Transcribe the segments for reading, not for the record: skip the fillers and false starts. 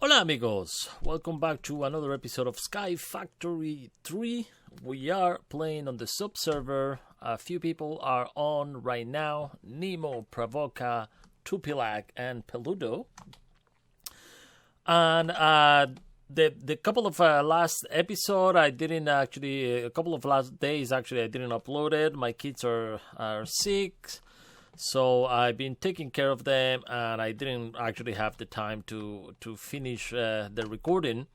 Hola amigos, welcome back to another episode of Sky Factory 3. We are playing on the sub-server. A few people are on right now. Nemo, Pravoka, Tupilak, and Peludo. And the couple of last episode, I didn't actually, a couple of last days actually, I didn't upload it. My kids are sick. So I've been taking care of them, and I didn't actually have the time to finish the recording.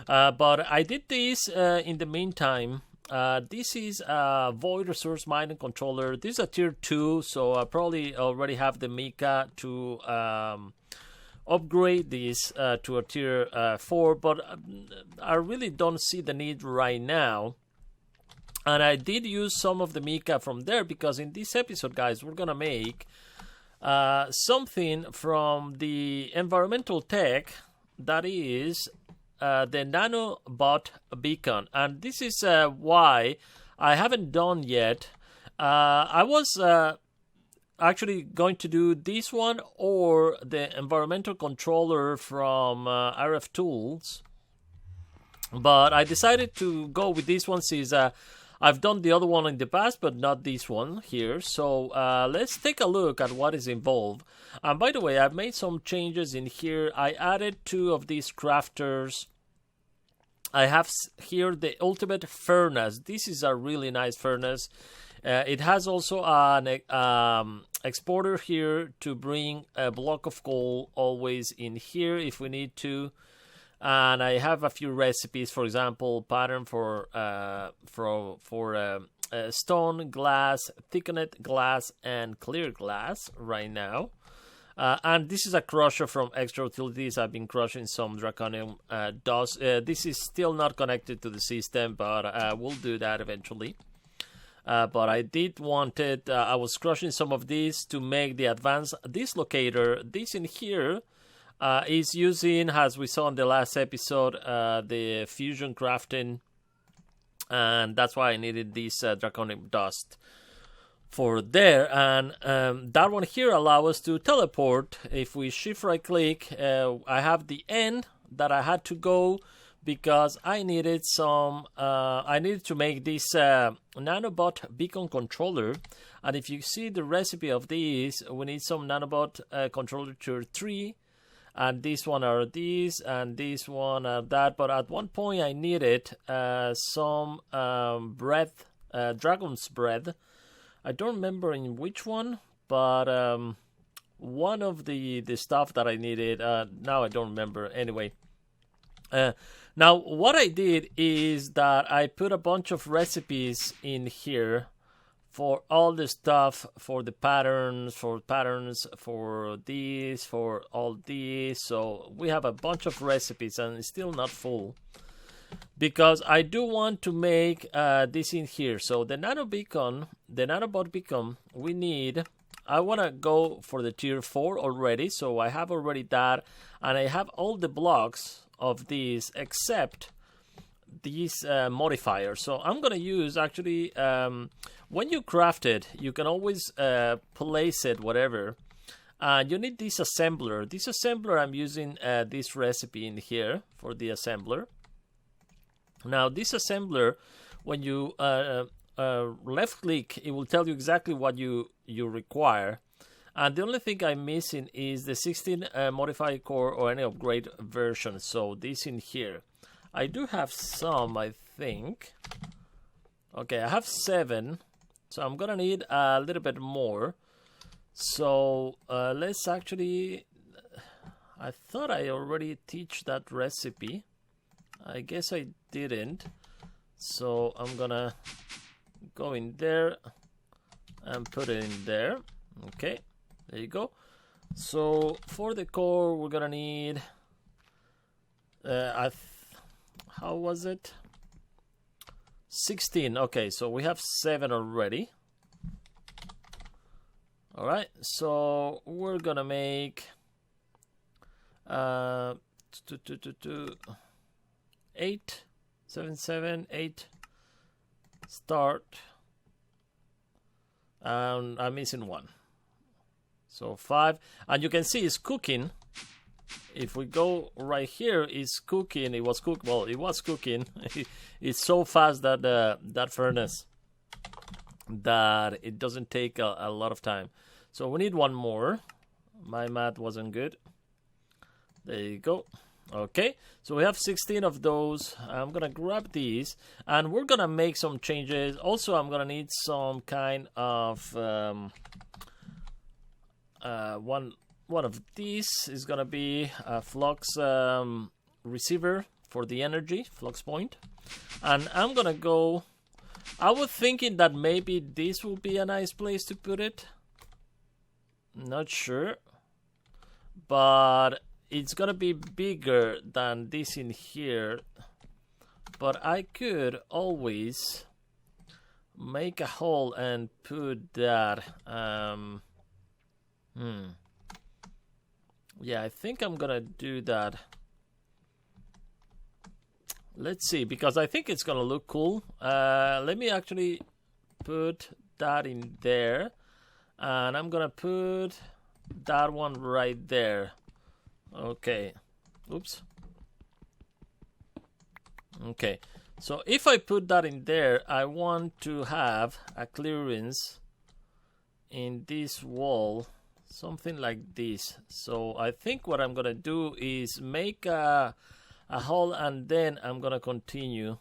But I did this in the meantime. This is a Void Resource Mining Controller. This is a tier 2, so I probably already have the Mika to upgrade this to a tier 4, but I really don't see the need right now. And I did use some of the Mika from there because in this episode, guys, we're going to make something from the environmental tech that is the Nano bot beacon. And this is why I haven't done yet. I was actually going to do this one or the environmental controller from RF Tools. But I decided to go with this one since I've done the other one in the past, but not this one here. So let's take a look at what is involved. And by the way, I've made some changes in here. I added 2 of these crafters. I have here the ultimate furnace. This is a really nice furnace. It has also an exporter here to bring a block of coal always in here if we need to. And I have a few recipes, for example, pattern for stone, glass, thickened glass, and clear glass right now. And this is a crusher from Extra Utilities. I've been crushing some draconium dust. This is still not connected to the system, but we'll do that eventually. But I did want it. I was crushing some of these to make the advanced dislocator. This in here is using, as we saw in the last episode, the fusion crafting, and that's why I needed this draconic dust for there. And that one here allows us to teleport. If we shift right click, I have the end that I had to go because I needed some. I needed to make this nanobot beacon controller. And if you see the recipe of these, we need some nanobot controller tier 3. And this one are these, and this one are that. But at one point I needed some bread, dragon's bread. I don't remember in which one, but one of the stuff that I needed. Now I don't remember. Anyway, now what I did is that I put a bunch of recipes in here for all the stuff, for the patterns, for these, for all these. So we have a bunch of recipes and it's still not full. Because I do want to make this in here. So the nano beacon, the nanobot beacon, we need, I want to go for the tier 4 already. So I have already that. And I have all the blocks of these except these modifiers. So I'm going to use actually, when you craft it, you can always place it, whatever. You need this assembler. This assembler, I'm using this recipe in here for the assembler. Now, this assembler, when you left click, it will tell you exactly what you require. And the only thing I'm missing is the 16 modified core or any upgrade version. So this in here. I do have some, I think. Okay, I have 7. So I'm gonna need a little bit more. So let's actually, I thought I already teach that recipe. I guess I didn't. So I'm gonna go in there and put it in there. Okay, there you go. So for the core, we're gonna need, how was it? 16. Okay, so we have 7 already. All right, so we're gonna make 8, 7, 7, 8. Start. And I'm missing 1. So 5, and you can see it's cooking. if we go right here, it's cooking. It was cook. Well, it was cooking. It's so fast that that furnace that it doesn't take a lot of time. So we need one more. My math wasn't good. There you go. Okay, so we have 16 of those. I'm gonna grab these, and we're gonna make some changes. Also, I'm gonna need some kind of one of these is gonna be a flux receiver for the energy flux point, and I'm gonna go. I was thinking that maybe this will be a nice place to put it. Not sure, but it's gonna be bigger than this in here. But I could always make a hole and put that. Yeah, I think I'm gonna do that. Let's see, because I think it's gonna look cool. Let me actually put that in there, and I'm gonna put that one right there. Okay, oops. Okay, so if I put that in there, I want to have a clearance in this wall, something like this. So I think what I'm gonna do is make a hole, and then I'm gonna continue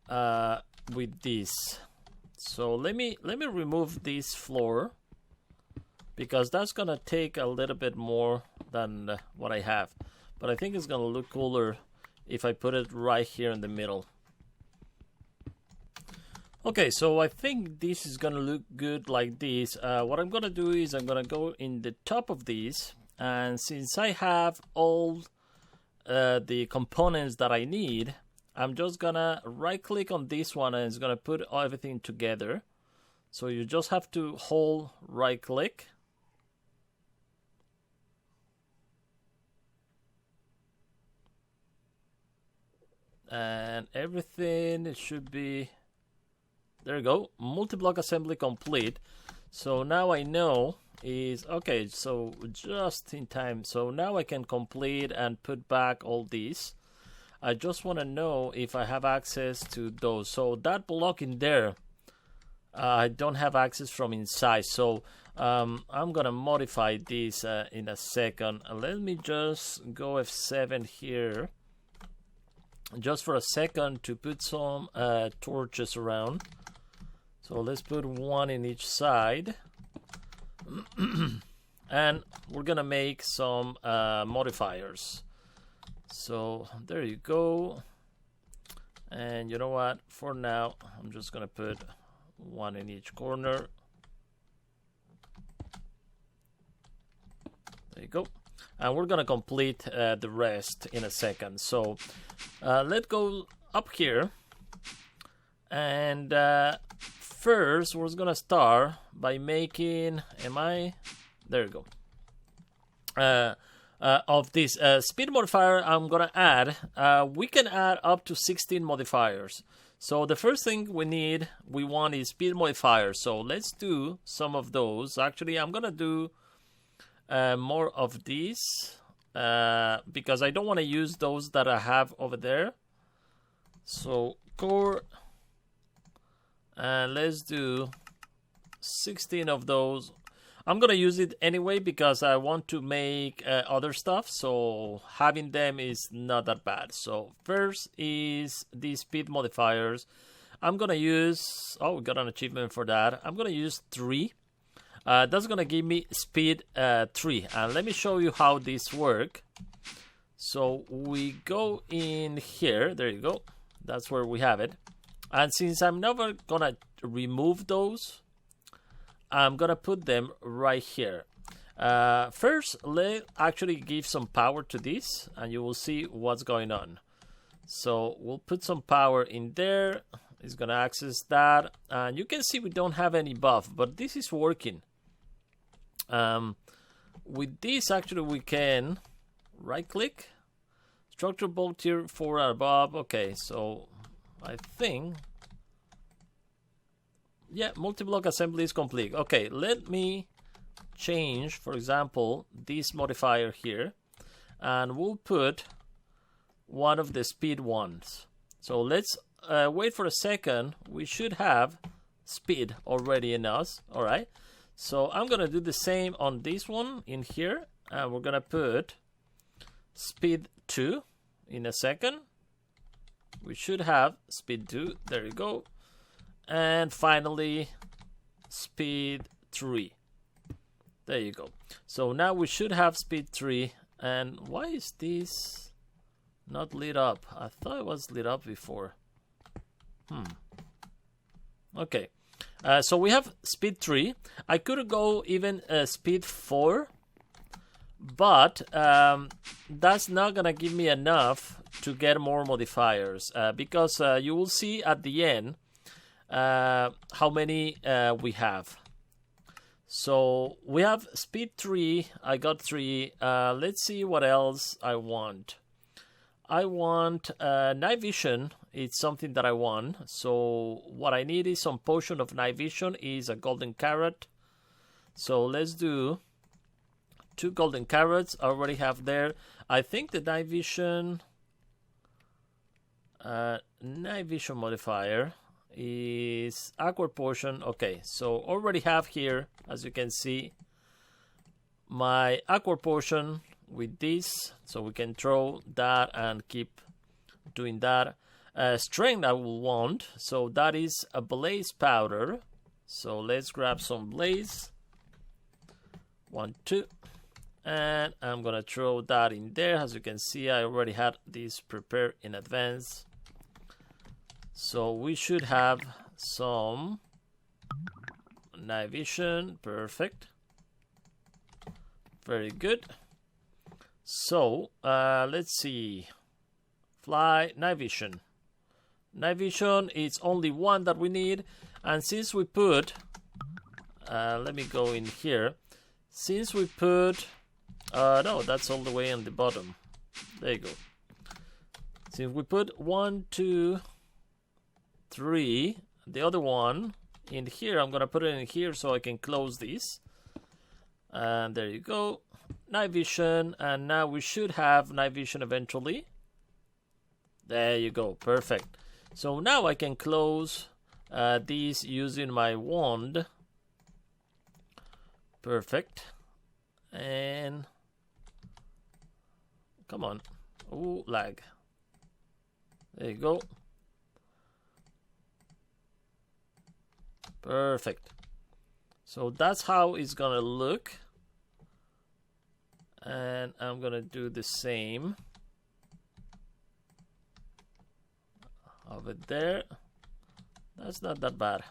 with this. So let me remove this floor, because that's gonna take a little bit more than what I have, but I think it's gonna look cooler if I put it right here in the middle. Okay, so I think this is gonna look good like this. What I'm gonna do is I'm gonna go in the top of this, and since I have all the components that I need, I'm just gonna right click on this one, and it's gonna put everything together. So you just have to hold right click, and everything, it should be, there you go, multi-block assembly complete. So now I know is okay, so just in time. So now I can complete and put back all these. I just want to know if I have access to those. So that block in there, I don't have access from inside. So I'm gonna modify this in a second. Let me just go F7 here just for a second to put some torches around. So let's put one in each side. And we're gonna make some modifiers. So there you go. And you know what? For now, I'm just gonna put one in each corner. There you go. And we're gonna complete the rest in a second. So let's go up here, and first we're gonna start by making, there you go, of this speed modifier. I'm gonna add, we can add up to 16 modifiers. So the first thing we want is speed modifier. So let's do some of those. Actually, I'm gonna do more of these because I don't want to use those that I have over there. So core, and let's do 16 of those. I'm gonna use it anyway because I want to make other stuff, so having them is not that bad. So first is these speed modifiers. I'm gonna use, oh, we got an achievement for that. I'm gonna use 3. That's gonna give me speed 3, and let me show you how this works. So we go in here, there you go, that's where we have it. And since I'm never gonna remove those, I'm gonna put them right here. First, let's actually give some power to this, and you will see what's going on. So we'll put some power in there. It's gonna access that, and you can see we don't have any buff, but this is working. With this, actually, we can right-click, structure bulk tier 4 or above. Okay, so I think, yeah, multi-block assembly is complete. Okay, let me change, for example, this modifier here, and we'll put one of the speed ones. So let's wait for a second. We should have speed already in us. All right. So I'm going to do the same on this one in here, and we're going to put speed 2 in a second. We should have speed 2. There you go. And finally, speed 3. There you go. So now we should have speed 3. And why is this not lit up? I thought it was lit up before. Okay. So we have speed 3. I could go even speed 4. But that's not going to give me enough to get more modifiers. Because you will see at the end how many we have. So we have speed 3. I got 3. Let's see what else I want. I want night vision. It's something that I want. So what I need is some potion of night vision. Is a golden carrot. So let's do 2 golden carrots. I already have there. I think the night vision modifier is aqua potion. Okay, so already have here, as you can see, my aqua potion with this, so we can throw that and keep doing that. Strength I will want, so that is a blaze powder. So let's grab some blaze. 1, 2, and I'm gonna throw that in there. As you can see, I already had this prepared in advance. So we should have some night vision. Perfect. Very good. So let's see. Fly, night vision. Night vision is only one that we need. And since we put, let me go in here. Since we put, no, that's all the way on the bottom. There you go. Since we put 1, 2, 3, the other one in here, I'm gonna put it in here so I can close this. And there you go. Night vision, and now we should have night vision eventually. There you go. Perfect. So now I can close these using my wand. Perfect. And come on. Oh, lag. There you go. Perfect. So that's how it's gonna look. And I'm gonna do the same of it there. That's not that bad.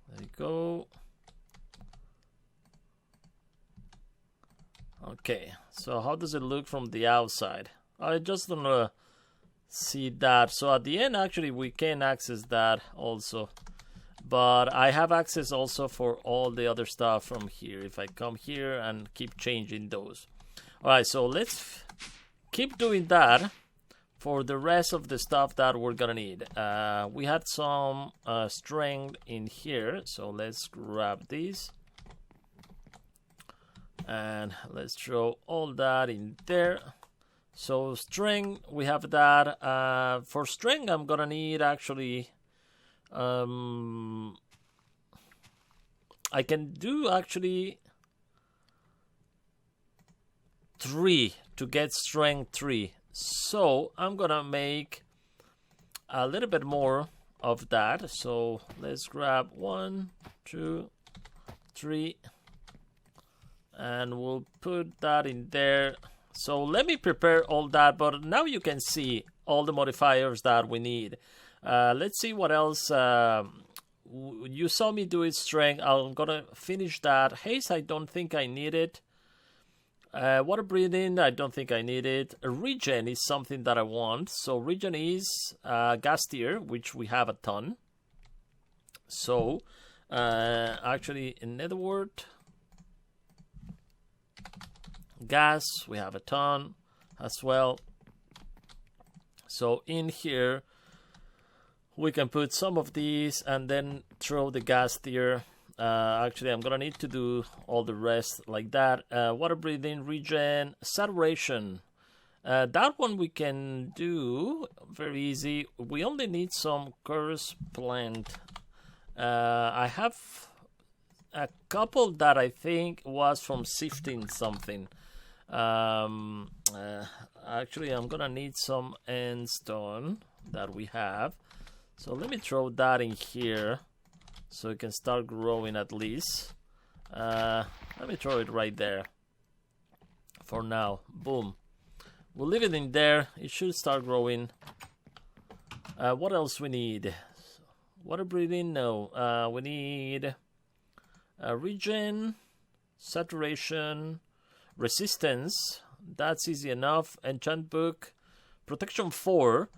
There you go. Okay, so how does it look from the outside? I just don't know. See that. So at the end, actually, we can access that also. But I have access also for all the other stuff from here. If I come here and keep changing those. Alright, so let's keep doing that for the rest of the stuff that we're gonna need. We had some strength in here. So let's grab these. And let's throw all that in there. So strength, we have that. For strength, I'm gonna need actually. I can do actually 3 to get strength 3. So I'm gonna make a little bit more of that. So let's grab 1, 2, 3, and we'll put that in there. So let me prepare all that, but now you can see all the modifiers that we need. Let's see what else. You saw me do it strength. I'm gonna finish that. Haste, I don't think I need it. Water breathing, I don't think I need it. Regen is something that I want. So regen is gas tier, which we have a ton. So actually in netherwort, gas, we have a ton as well. So in here we can put some of these and then throw the gas tier Actually, I'm gonna need to do all the rest like that. Water breathing, regen, saturation. That one we can do very easy. We only need some curse plant. I have a couple that I think was from sifting something. Actually, I'm gonna need some end stone that we have. So let me throw that in here so it can start growing at least. Let me throw it right there for now. Boom. We'll leave it in there. It should start growing. What else we need? Water breathing? No. We need regen, saturation, resistance. That's easy enough. Enchant book, protection 4.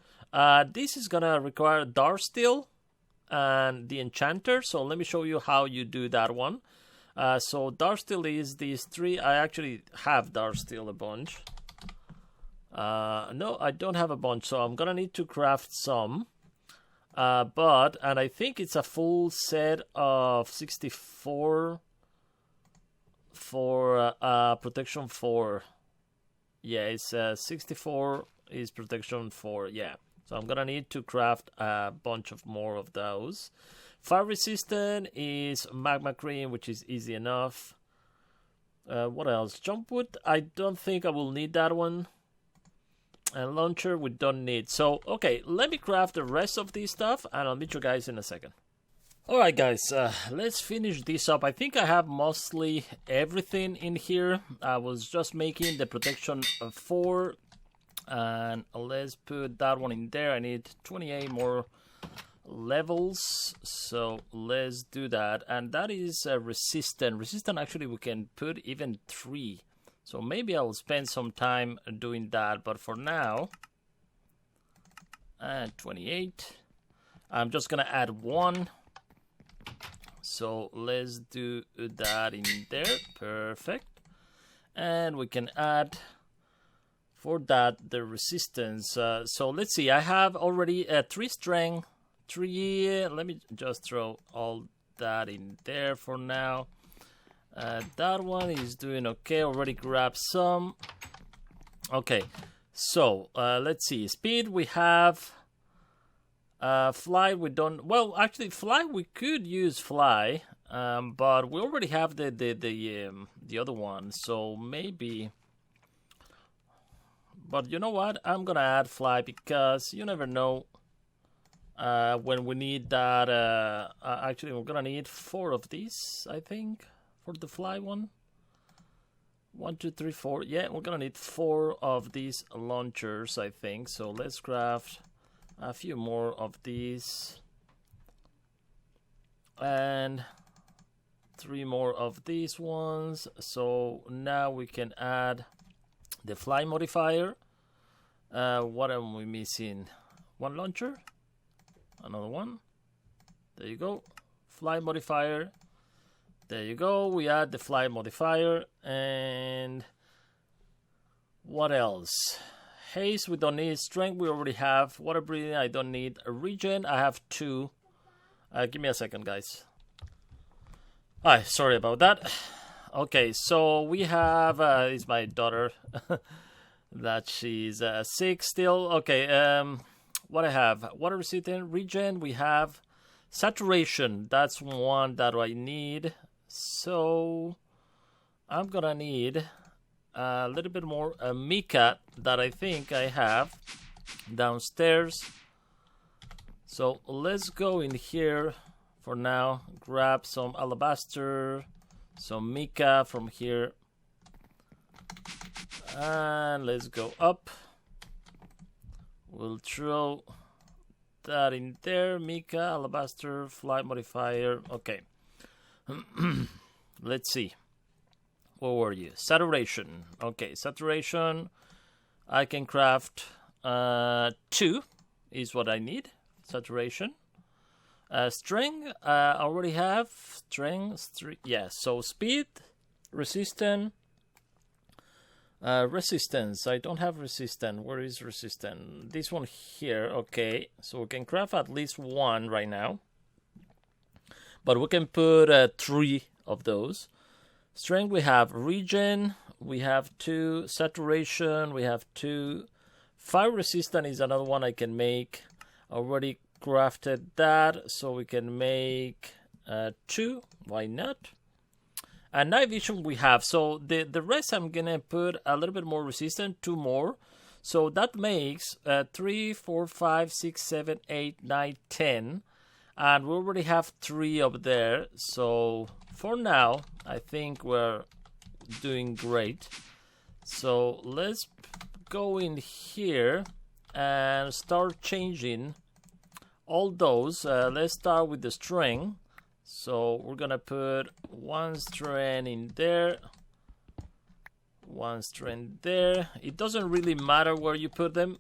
This is gonna require Darksteel and the enchanter. So let me show you how you do that one. So Darksteel is these 3. I actually have Darksteel a bunch. No, I don't have a bunch, so I'm gonna need to craft some. And I think it's a full set of 64 for protection 4. Yeah, it's 64 is protection 4. Yeah, so I'm gonna need to craft a bunch of more of those. Fire resistant is magma cream, which is easy enough. What else? Jump wood. I don't think I will need that one. And launcher we don't need. So okay, let me craft the rest of this stuff and I'll meet you guys in a second. Alright guys, let's finish this up. I think I have mostly everything in here. I was just making the protection 4 and let's put that one in there. I need 28 more levels, so let's do that. And that is resistant. Resistant actually we can put even 3. So maybe I'll spend some time doing that, but for now, 28. I'm just gonna add 1. So let's do that in there. Perfect. And we can add for that the resistance. So let's see. I have already 3 strength, 3. Let me just throw all that in there for now. That one is doing okay. Already grabbed some. Okay, so let's see. Speed we have. Fly we don't. Well, actually, fly we could use fly, but we already have the other one. So maybe. But you know what? I'm gonna add fly because you never know when we need that. Actually, we're gonna need 4 of these, I think. For the fly one. 1, 2, 3, 4. Yeah, we're gonna need 4 of these launchers, I think. So let's craft a few more of these. And 3 more of these ones. So now we can add the fly modifier. What am we missing? 1 launcher. Another one. There you go. Fly modifier. There you go. We add the fly modifier. And what else? Haste we don't need. Strength we already have. Water breathing I don't need. A regen I have 2. Give me a second, guys. Hi, sorry about that. Okay, so we have it's my daughter that she's sick still. Okay, what I have? Water resistant, regen we have. Saturation, that's one that I need. So I'm gonna need a little bit more mica that I think I have downstairs. So let's go in here for now, grab some alabaster, some mica from here, and let's go up. We'll throw that in there. Mica, alabaster, fly modifier. Okay. Let's see. Where were you? Saturation. Okay, saturation. I can craft 2 is what I need. Saturation. Strength. I already have strength. Yeah. So speed, resistance. Resistance. I don't have resistance. Where is resistance? This one here. Okay. So we can craft at least 1 right now. but we can put 3 of those. Strength, we have regen, we have 2 saturation, we have 2 fire resistant is another one I can make. Already crafted that, so we can make 2. Why not? And night vision we have. So the rest I'm gonna put a little bit more resistant, 2 more. So that makes 3, 4, 5, 6, 7, 8, 9, 10. And we already have 3 up there. So for now, I think we're doing great. So let's go in here and start changing all those. Let's start with the strength. So we're gonna put 1 strength in there, 1 strength there. It doesn't really matter where you put them.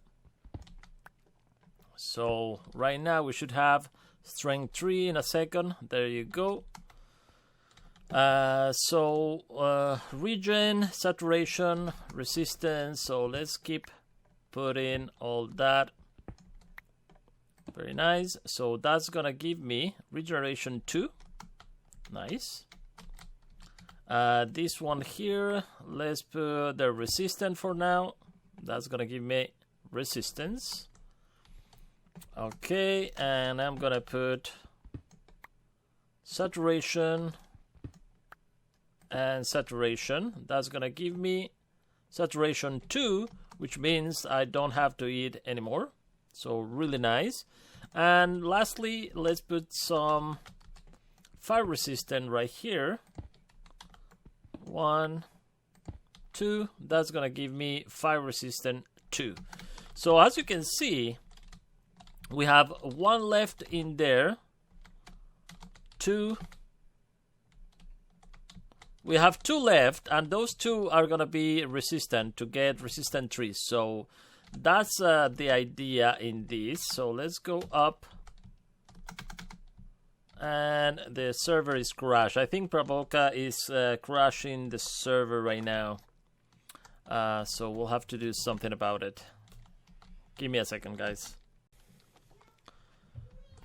So right now we should have strength 3 in a second. There you go. Regen, saturation, resistance. So let's keep putting all that. Very nice. So that's gonna give me regeneration 2. Nice. This one here, let's put the resistance for now. That's gonna give me resistance. Okay, and I'm gonna put saturation and saturation. That's gonna give me saturation 2, which means I don't have to eat anymore. So really nice. And lastly, let's put some fire resistant right here. 1, 2. That's gonna give me fire resistant 2. So as you can see, we have 1 left in there. 2. We have 2 left, and those 2 are gonna be resistant to get resistant 3. So that's the idea in this. So let's go up, and the server is crashed. I think Pravoka is crashing the server right now. So we'll have to do something about it. Give me a second, guys.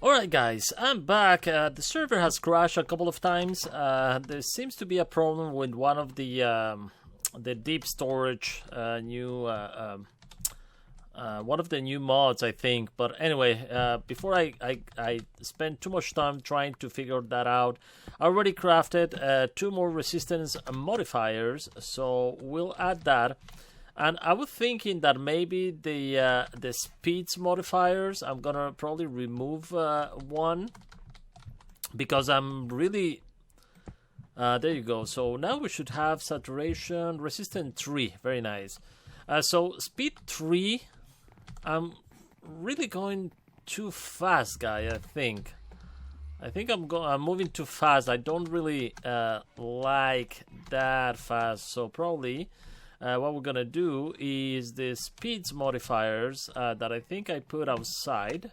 Alright guys, I'm back. The server has crashed a couple of times. There seems to be a problem with one of the deep storage one of the new mods, I think. But anyway, before I spend too much time trying to figure that out, I already crafted 2 more resistance modifiers, so we'll add that. And I was thinking that maybe the speeds modifiers, I'm gonna probably remove 1, because I'm really there you go. So now we should have saturation resistant 3. Very nice. So speed 3. I'm really going too fast, guy. I think I'm moving too fast. I don't really like that fast. So probably what we're gonna do is the speeds modifiers that I think I put outside.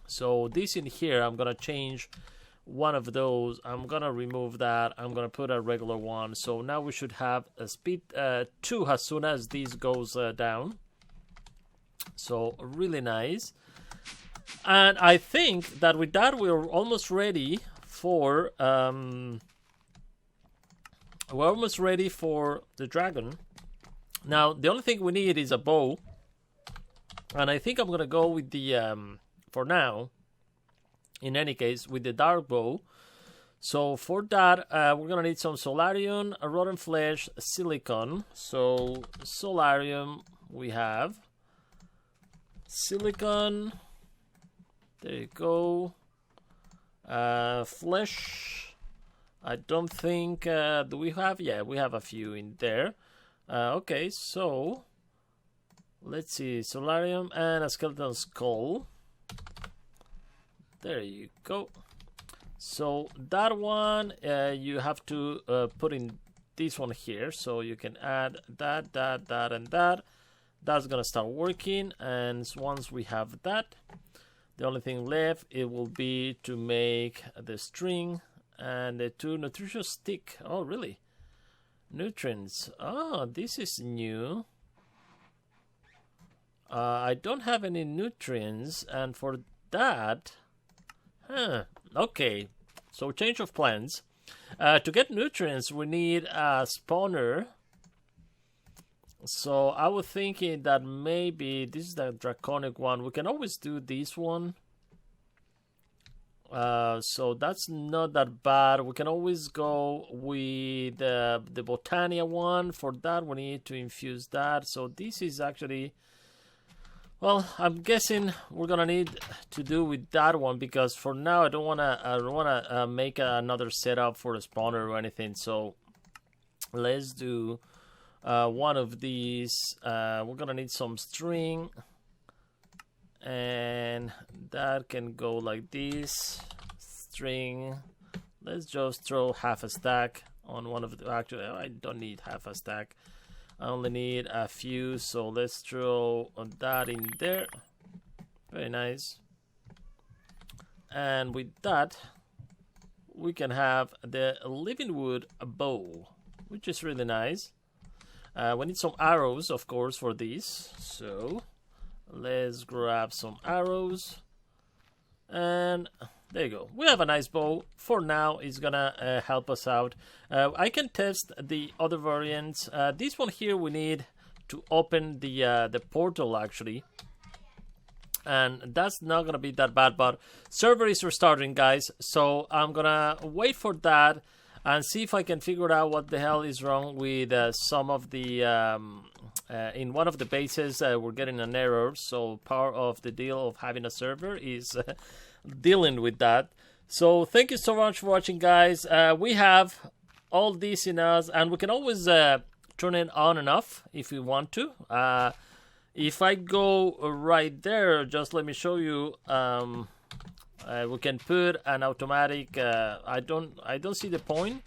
So this in here, I'm gonna change one of those. I'm gonna remove that. I'm gonna put a regular one. So now we should have a speed 2 as soon as this goes down. So really nice. And I think that with that we're almost ready for the dragon. Now the only thing we need is a bow, and I think I'm gonna go with the for now, in any case, with the dark bow. So for that we're gonna need some solarium, a rotten flesh, silicon. So solarium, we have silicon, there you go. Flesh, I don't think do we have? Yeah, we have a few in there. Okay, so let's see, solarium and a skeleton skull. There you go. So that one you have to put in this one here, so you can add that, and that. That's gonna start working, and once we have that, the only thing left, it will be to make the string and the 2 nutritious stick. Oh really? Nutrients. Oh, this is new. I don't have any nutrients, and for that Okay, so change of plans. To get nutrients, we need a spawner. So I was thinking that maybe this is the draconic one. We can always do this one. So that's not that bad. We can always go with the Botania one. For that, we need to infuse that. So this is actually... Well, I'm guessing we're gonna need to do with that one because for now I don't wanna make another setup for a spawner or anything. So let's do one of these. We're gonna need some string, and that can go like this. String. Let's just throw half a stack on one of the. Actually, I don't need half a stack. I only need a few, so let's throw that in there. Very nice. And with that, we can have the living wood bow, which is really nice. We need some arrows, of course, for this. So let's grab some arrows. And there you go. We have a nice bow. For now, it's gonna help us out. I can test the other variants. This one here, we need to open the portal actually, and that's not gonna be that bad. But server is restarting, guys, so I'm gonna wait for that and see if I can figure out what the hell is wrong with some of the in one of the bases. We're getting an error, so part of the deal of having a server is dealing with that. So thank you so much for watching, guys. We have all this in us, and we can always turn it on and off if we want to. If I go right there, just let me show you. We can put an automatic. I don't see the point,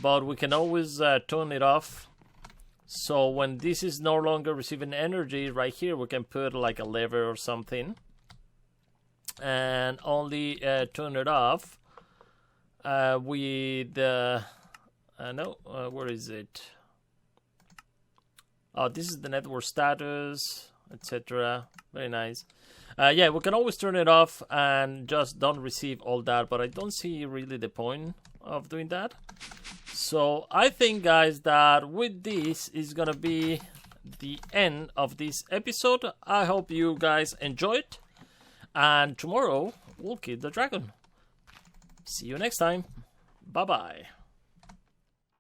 but we can always turn it off. So when this is no longer receiving energy, right here we can put like a lever or something, and only turn it off with where is it? Oh, this is the network status, etc. Very nice. Yeah, we can always turn it off and just don't receive all that, but I don't see really the point of doing that. So I think, guys, that with this is gonna be the end of this episode. I hope you guys enjoyed, and tomorrow we'll kill the dragon. See you next time. Bye bye.